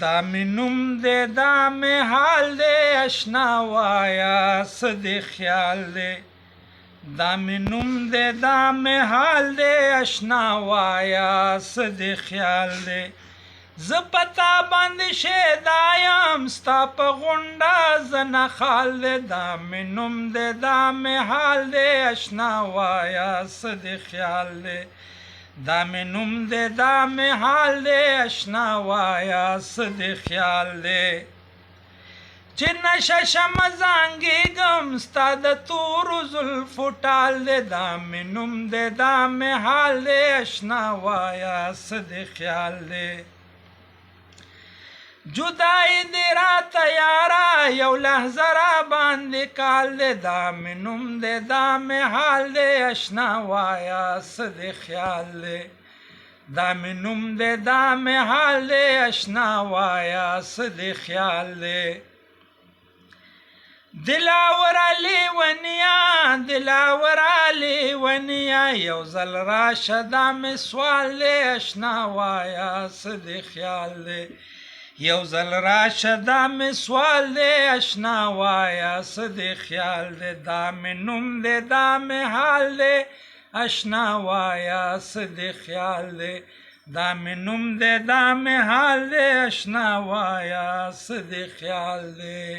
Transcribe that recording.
دا می نوم دی دا می حال دی اشنا وایا څه دې خیال دی دا می نوم دی دا می حال دی اشنا وایا څه دې خیال دی زه پتا باندې شیدا یم ستا په غونډه زه نه خال دی دا می نوم دی دا می حال دی اشنا وایا څه دې خیال دی دا می نوم دی دا می حال دی اشنا وایا څه دې خیال دی چې نشه شمه زانګېږم ستا د تورو زلفو ټال دی دا می نوم دی دا می حال دی اشنا وایا څه دې خیال دی جدائی دی راته یاره یو لحظه را باندې کال دی دا می نوم دی دا می حال دی اشنا وایا څه دې خیال دی دا می نوم دی دا می حال دی اشنا وایا څه دې خیال دی دلاور علی ونیا دلاور علی ونیا یو ځل راشه دا می سوال دی اشنا وایا څه دې خیال دی یو ځل راشه دا می سوال دی اشنا وایا څه دې خیال دی دا می نوم دی دا می حال دی اشنا وایا څه دې خیال دی دا می نوم دی دا می حال دی اشنا وایا څه دې خیال دی